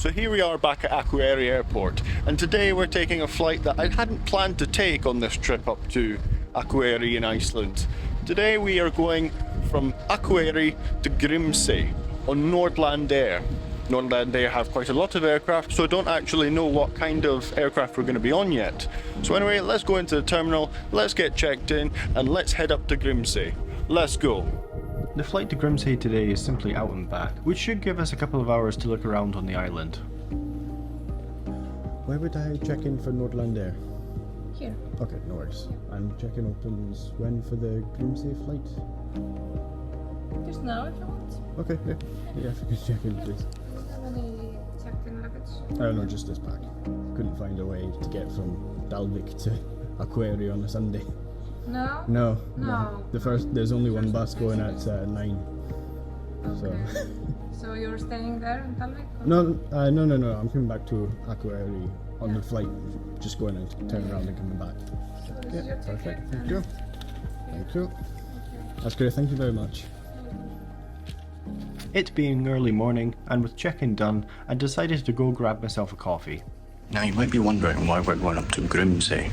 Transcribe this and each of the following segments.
So here we are back at Akureyri Airport, and today we're taking a flight that I hadn't planned to take on this trip up to Akureyri in Iceland. Today we are going from Akureyri to Grímsey on Nordlandair. Nordlandair have quite a lot of aircraft, so I don't actually know what kind of aircraft we're going to be on yet. So anyway, let's go into the terminal, let's get checked in, and let's head up to Grímsey. Let's go. The flight to Grímsey today is simply out and back, which should give us a couple of hours to look around on the island. Where would I check in for Nordlandair? Here. Okay, no worries. And check-in opens when for the Grímsey flight? Just now if you want. Okay, yeah, if you could check in please. Do you have any checked-in luggage? No, just this pack. Couldn't find a way to get from Dalvik to Akureyri on a Sunday. No? No. There's only one bus going at 9. Okay. So you're staying there in Dalvik? No. I'm coming back to Akureyri on the flight. Just going and turning around and coming back. So this is Yeah, your ticket. perfect. Thank you. Thank you. That's great. Thank you very much. It being early morning, and with check-in done, I decided to go grab myself a coffee. Now you might be wondering why we're going up to Grímsey.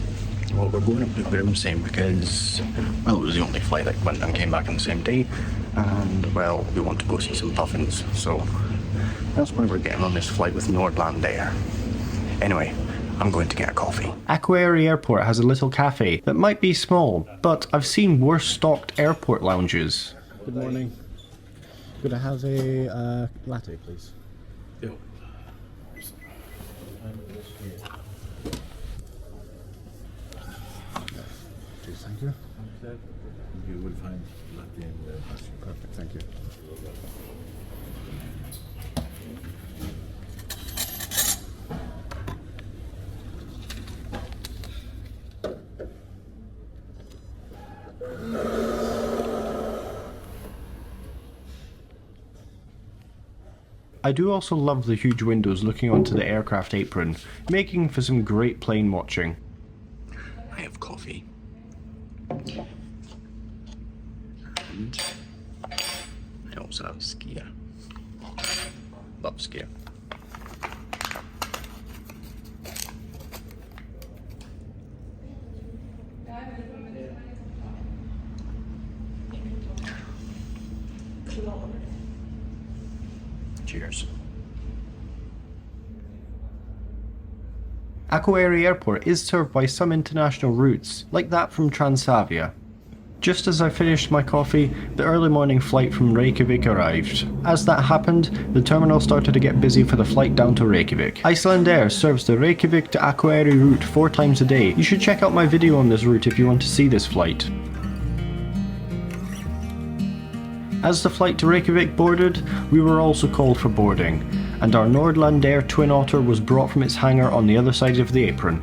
Well, we're going up to Grímsey because, well, it was the only flight that went and came back on the same day, and, well, we want to go see some puffins, so that's why we're getting on this flight with Nordlandair. Anyway, I'm going to get a coffee. Akureyri Airport has a little cafe that might be small, but I've seen worse stocked airport lounges. Good morning. Could I have a latte, please? Yeah. Please, thank you. You will find latte in the machine. Perfect, thank you. I do also love the huge windows looking onto the aircraft apron, making for some great plane watching. I have coffee. And I also have skier. Love skier. Cheers. Akureyri Airport is served by some international routes, like that from Transavia. Just as I finished my coffee, the early morning flight from Reykjavik arrived. As that happened, the terminal started to get busy for the flight down to Reykjavik. Icelandair serves the Reykjavik to Akureyri route 4 times a day. You should check out my video on this route if you want to see this flight. As the flight to Reykjavik boarded, we were also called for boarding, and our Nordlandair twin otter was brought from its hangar on the other side of the apron.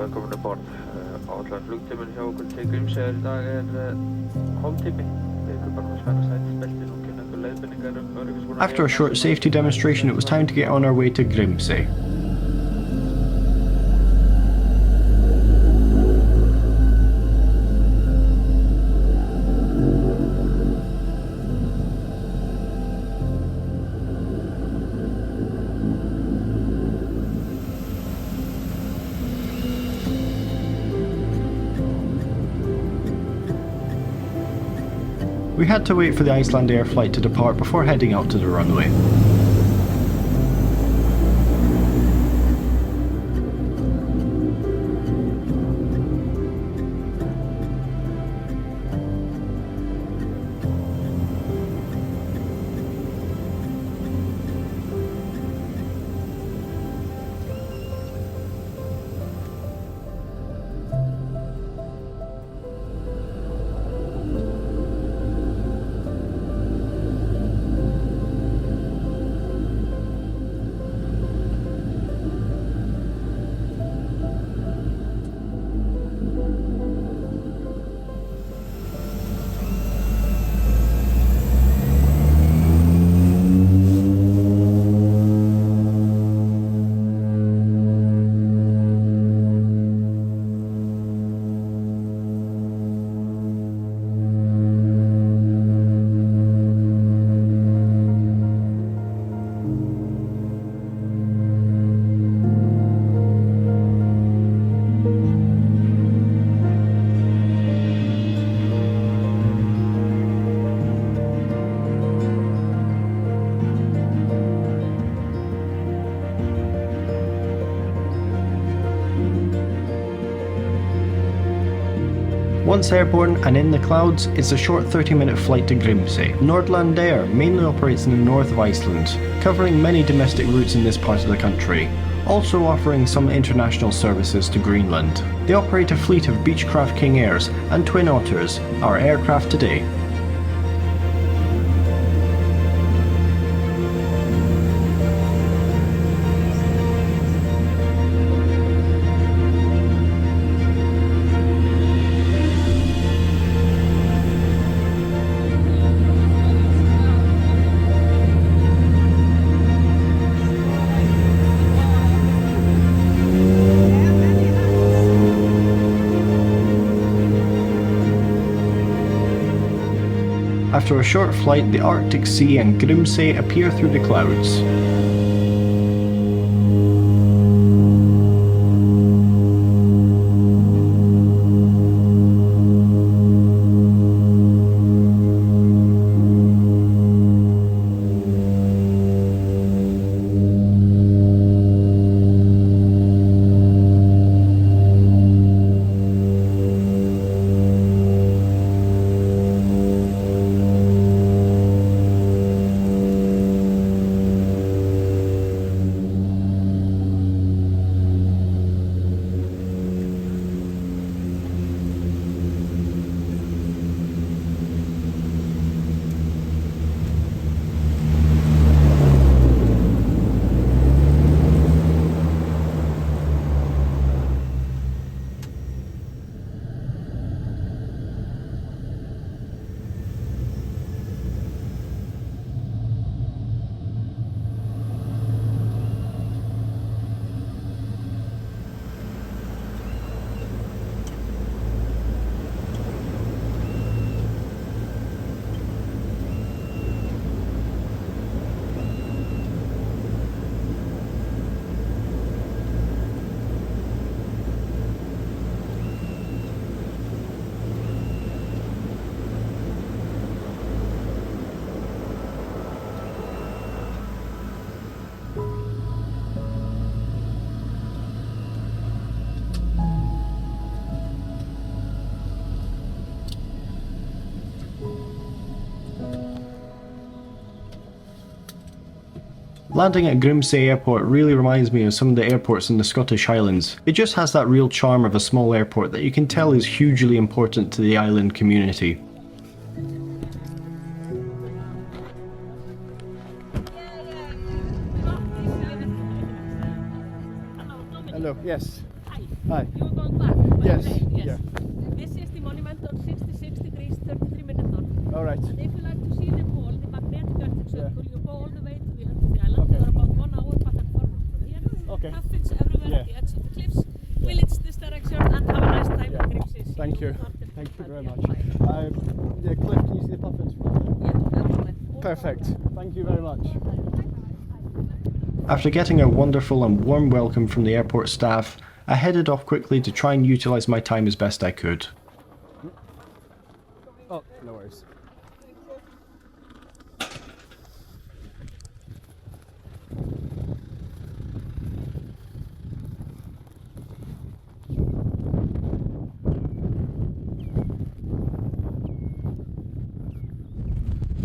Velkomin að borð. Áallan flugtíminn hjá okkur til Grímseyjar í dag hálftími. Við ykkur bara að spenna sætisbeltin og kynna ykkur leiðbeiningar öryggisbúnað. After a short safety demonstration, it was time to get on our way to Grímsey. We had to wait for the Icelandair flight to depart before heading out to the runway. Once airborne and in the clouds, it's a short 30-minute flight to Grímsey. Nordlandair mainly operates in the north of Iceland, covering many domestic routes in this part of the country, also offering some international services to Greenland. They operate a fleet of Beechcraft King Airs and twin otters, our aircraft today. After a short flight, the Arctic Sea and Grimsey appear through the clouds. Landing at Grímsey Airport really reminds me of some of the airports in the Scottish Highlands. It just has that real charm of a small airport that you can tell is hugely important to the island community. Hello, yes. Hi. Hi. You are going back? by Yes, plane? Yes. yeah. This is the monument on 66 degrees, 33 minutes north. All right. And if you like to see the pole, the magnetic Arctic circle, you go all the way to the end of the island. Okay. You are about 1 hour back and forward from here. Okay. Puffins everywhere Yeah. at the edge of the cliffs. Village this direction and have a nice time Yeah. in Grímsey. See Thank you. north in Thank you 5 very p.m. much. Bye. Yeah, Cliff, can you see the puffins from there? Yeah, everywhere. Perfect. Thank you very much. After getting a wonderful and warm welcome from the airport staff, I headed off quickly to try and utilise my time as best I could. Oh, no worries.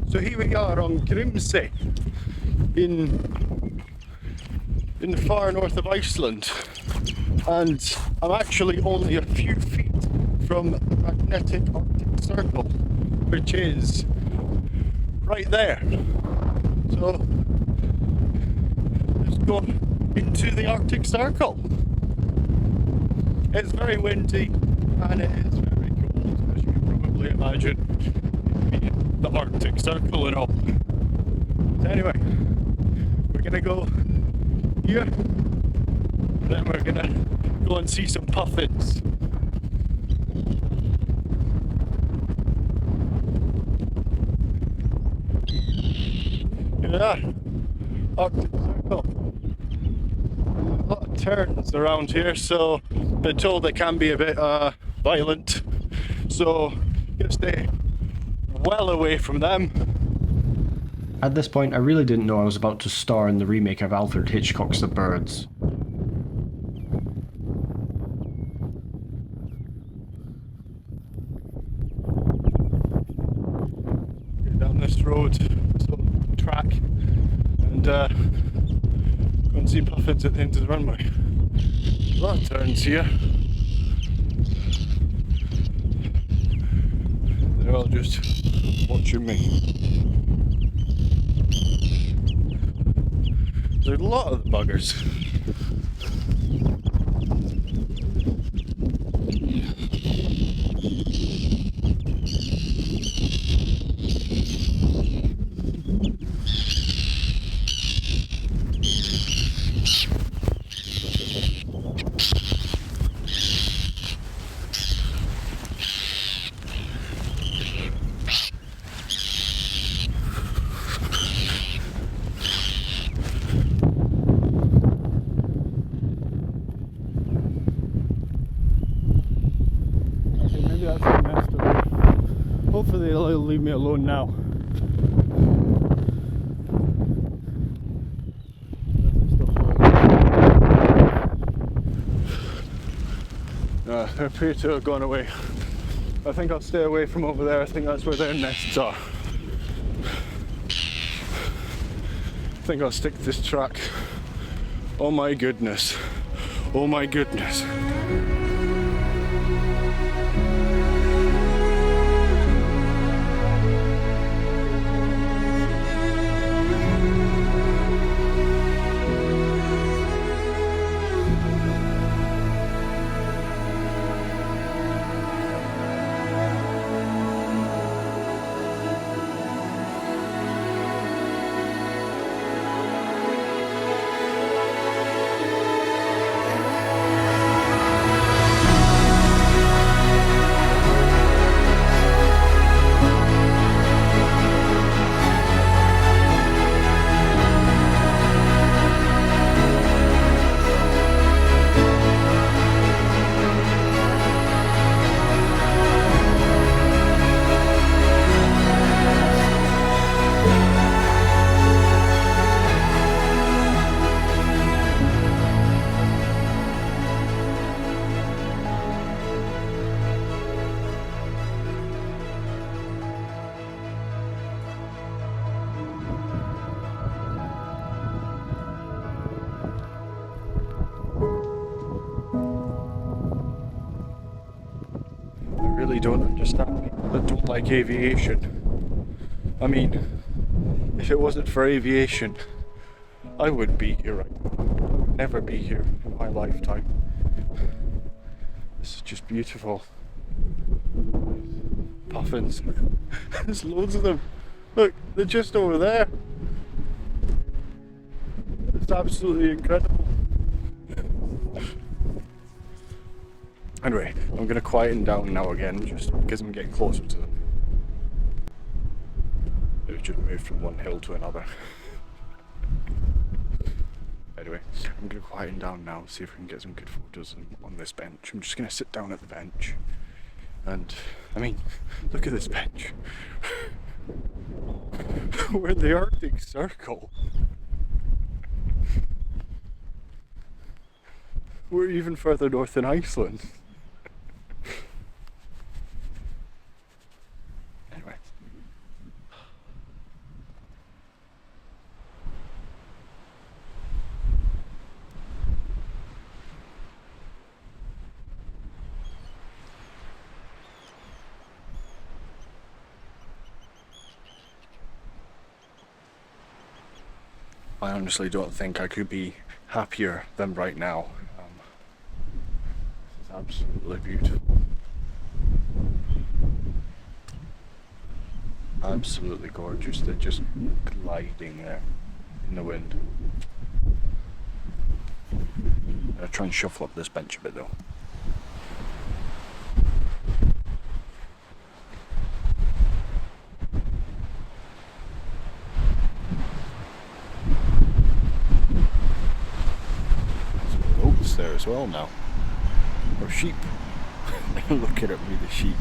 So here we are on Grímsey in the far north of Iceland, and I'm actually only a few feet from the magnetic Arctic Circle, which is right there. So let's go into the Arctic Circle. It's very windy and it is very cold, as you can probably imagine, being the Arctic Circle and all. So anyway, we're gonna go here, then we're gonna go and see some puffins. Look at that, Arctic Circle. There's a lot of terns around here, so been told they can be a bit violent, so gonna stay well away from them. At this point, I really didn't know I was about to star in the remake of Alfred Hitchcock's The Birds. this road, this little track, and go and see puffins at the end of the runway. A lot of turns here. They're all just watching me. There's a lot of the buggers. Hopefully they'll leave me alone now. They appear to have gone away. I think I'll stay away from over there. I think that's where their nests are. I think I'll stick to this track. Oh my goodness. Oh my goodness. I really don't understand people that don't like aviation. I mean, if it wasn't for aviation, I wouldn't be here right now. I would never be here in my lifetime. This is just beautiful. Puffins. There's loads of them. Look, they're just over there. It's absolutely incredible. Anyway, I'm going to quieten down now again, just because I'm getting closer to them. They've just moved from one hill to another. Anyway, I'm going to quieten down now, see if we can get some good photos on this bench. I'm just going to sit down at the bench. And, I mean, look at this bench. We're in the Arctic Circle. We're even further north than Iceland. Anyway. I honestly don't think I could be happier than right now. This is absolutely beautiful. Absolutely gorgeous. They're just gliding there in the wind. I'm gonna try and shuffle up this bench a bit though. There as well now. Or sheep. Looking at me, the sheep.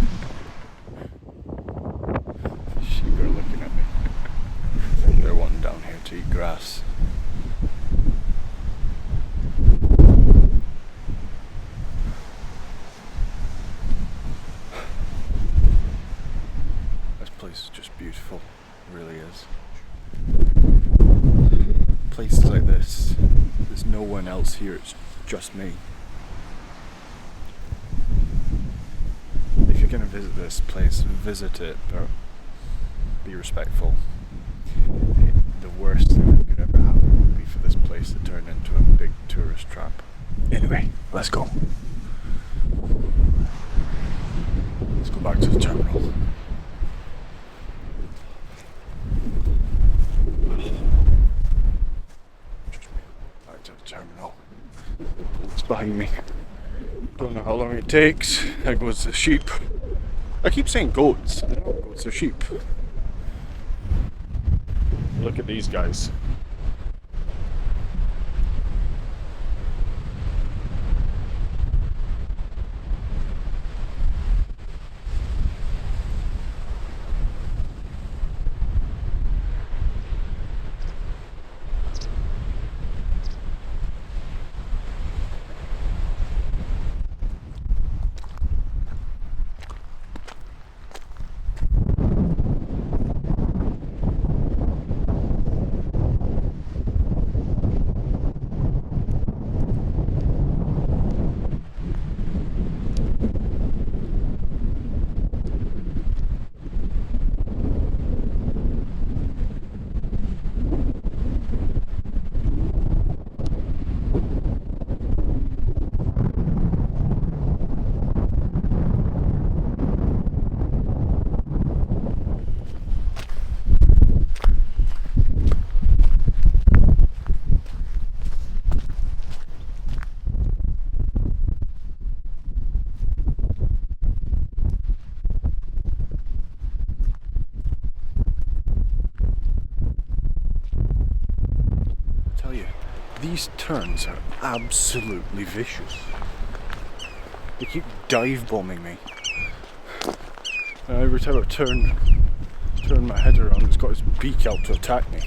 The sheep are looking at me. I think they're wanting down here to eat grass. This place is just beautiful. really is. Places like this, there's no one else here, it's just me. If you're going to visit this place, visit it, but be respectful. The worst thing that could ever happen would be for this place to turn into a big tourist trap. Anyway, let's go. Let's go back to the terminal. Back to the terminal. It's behind me. Don't know how long it takes. There goes the sheep. I keep saying goats. They're not goats, they're sheep. Look at these guys. These turns are absolutely vicious. They keep dive bombing me. And every time I turn my head around, it's got its beak out to attack me.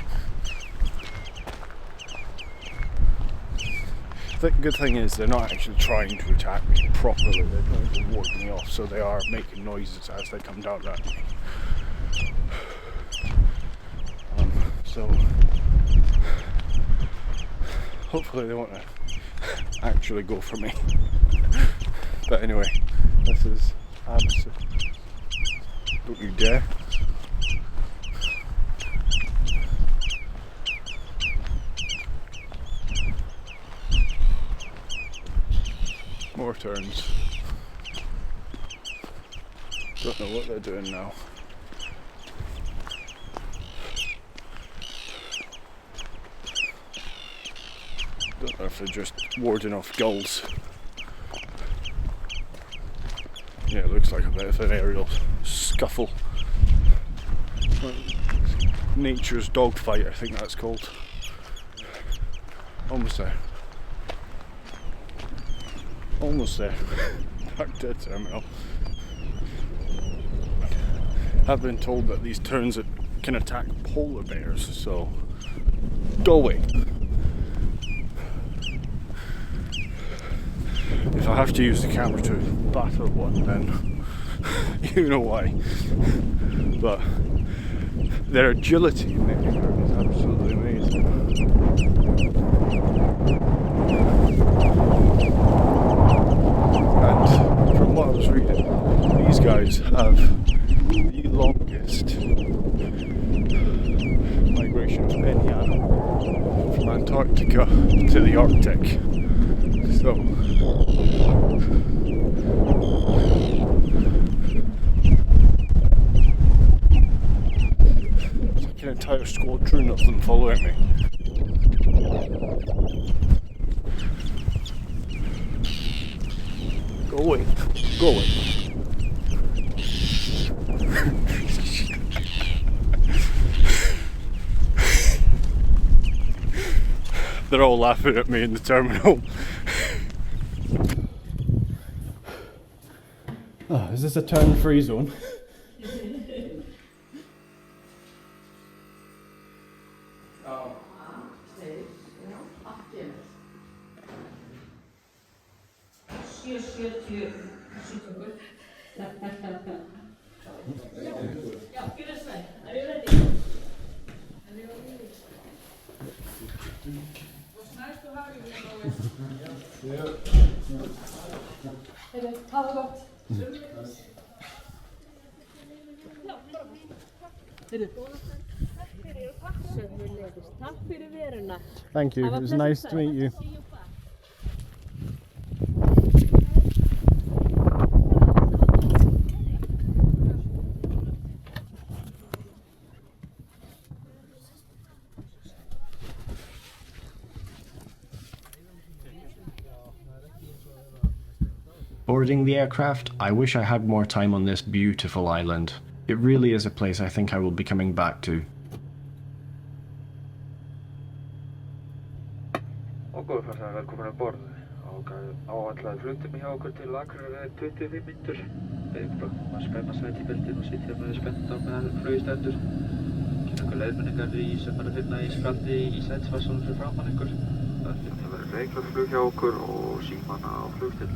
The good thing is they're not actually trying to attack me properly, they're trying to ward me off, so they are making noises as they come down at me. So hopefully they won't actually go for me. But anyway, this is absolute. Don't you dare. More turns. Don't know what they're doing now. Don't know if they're just warding off gulls. Yeah, it looks like a bit of an aerial scuffle. Nature's dogfight, I think that's called. Almost there. Almost there. Back to the terminal. I've been told that these turns can attack polar bears, so go away. If I have to use the camera to batter one, then you know why. But their agility in making turn is absolutely amazing. And from what I was reading, these guys have the longest migration of any animal from Antarctica to the Arctic. So it's like an entire squadron of them following me. Go away. Go away. They're all laughing at me in the terminal. Oh, is this a turn-free zone? Takk fyrir veruna. Thank you. It was nice to meet you. Boarding the aircraft, I wish I had more time on this beautiful island. It really is a place I think I will be coming back to. Og góðu farþegar, velkomin að borð. Áætlaður flugtími hjá okkur til Akureyri er 25 mínútur. Beðið ykkur bara að spenna sæti í beltin og sitja með spennt á meðan flugið stendur. Kynna ykkur leiðbeiningar sem er að finna í spjaldi í sætisfassunum fyrir framan ykkur. Það verður reglað flug hjá okkur og símana á flugstill.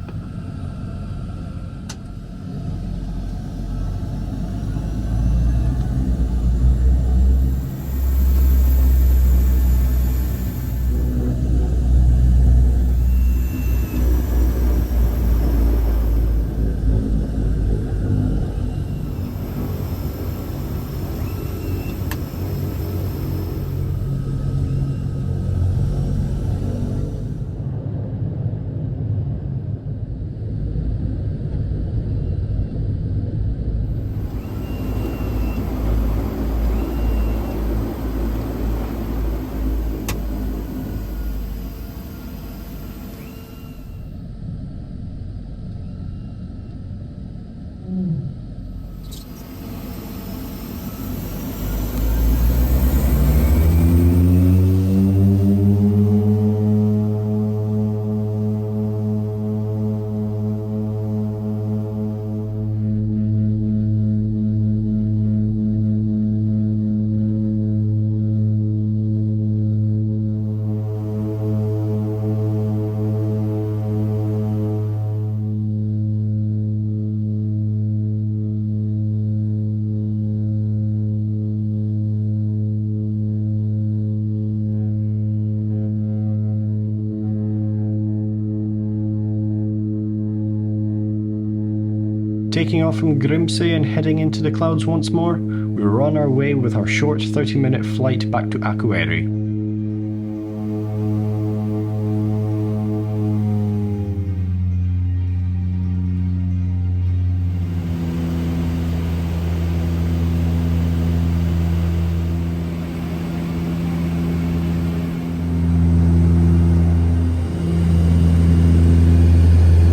Taking off from Grímsey and heading into the clouds once more, we were on our way with our short 30-minute flight back to Akureyri.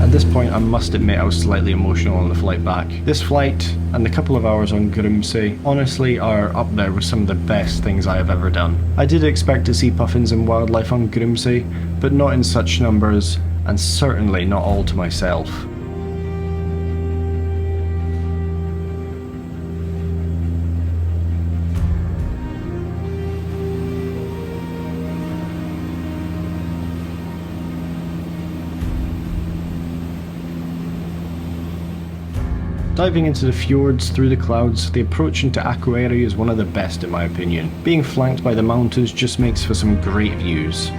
At this point, I must admit I was slightly emotional on the flight back. This flight and the couple of hours on Grímsey honestly are up there with some of the best things I have ever done. I did expect to see puffins and wildlife on Grímsey, but not in such numbers, and certainly not all to myself. Diving into the fjords through the clouds, the approach into Akureyri is one of the best in my opinion. Being flanked by the mountains just makes for some great views.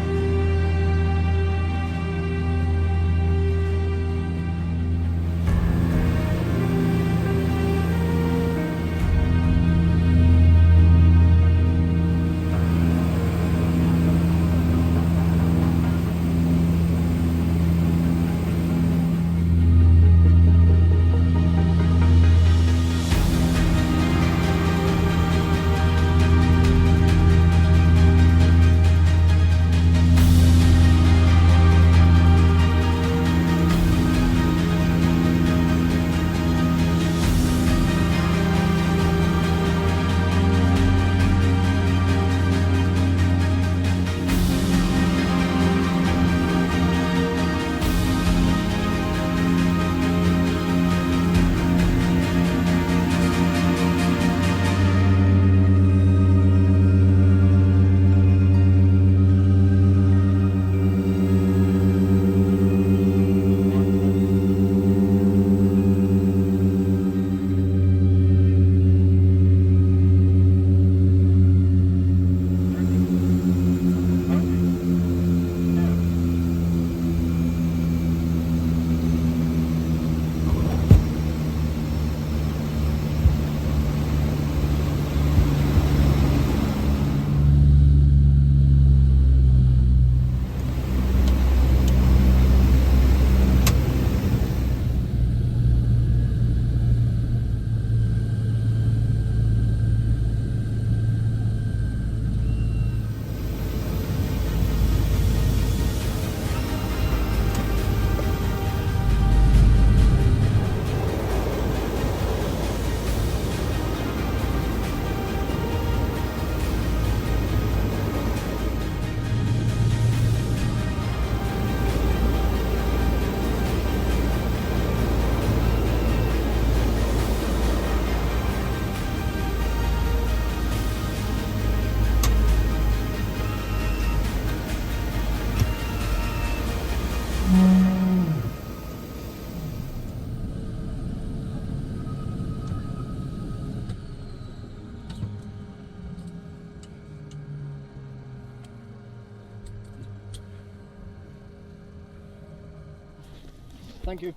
Thank you.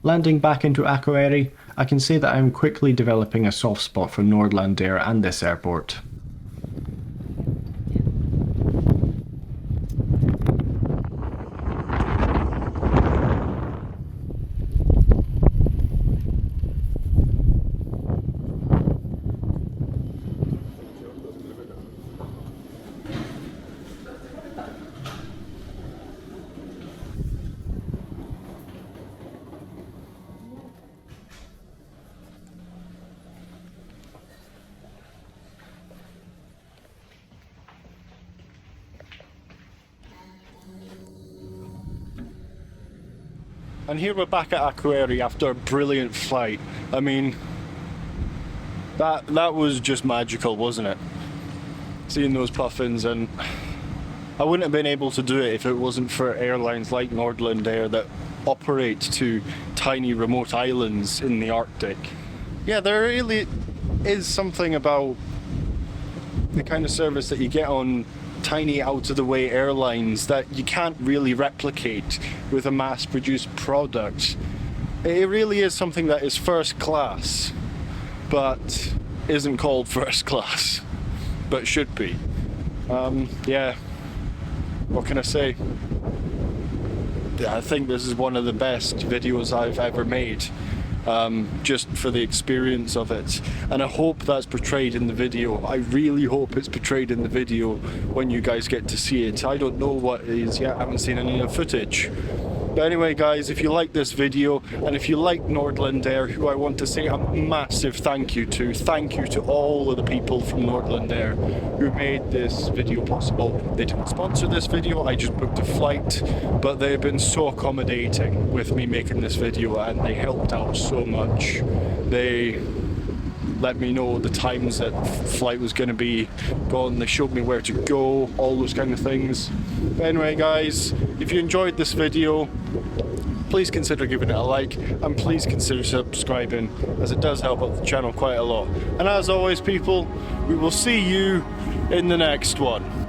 Landing back into Akureyri, I can say that I'm quickly developing a soft spot for Nordlandair and this airport. And here we're back at Akureyri after a brilliant flight. I mean, that was just magical, wasn't it? Seeing those puffins, and I wouldn't have been able to do it if it wasn't for airlines like Nordlandair that operate to tiny remote islands in the Arctic. Yeah, there really is something about the kind of service that you get on tiny out-of-the-way airlines that you can't really replicate with a mass-produced product. It really is something that is first class, but isn't called first class, but should be. Yeah, what can I say? I think this is one of the best videos I've ever made. Just for the experience of it, and I hope that's portrayed in the video. I really hope it's portrayed in the video when you guys get to see it. I don't know what it is yet, I haven't seen any of the footage. But anyway guys, if you like this video, and if you like Nordlandair, who I want to say a massive thank you to all of the people from Nordlandair who made this video possible. They didn't sponsor this video, I just booked a flight, but they've been so accommodating with me making this video, and they helped out so much. They let me know the times that flight was going to be gone, they showed me where to go, all those kind of things. But anyway guys, if you enjoyed this video, please consider giving it a like, and please consider subscribing, as it does help out the channel quite a lot. And as always people, we will see you in the next one.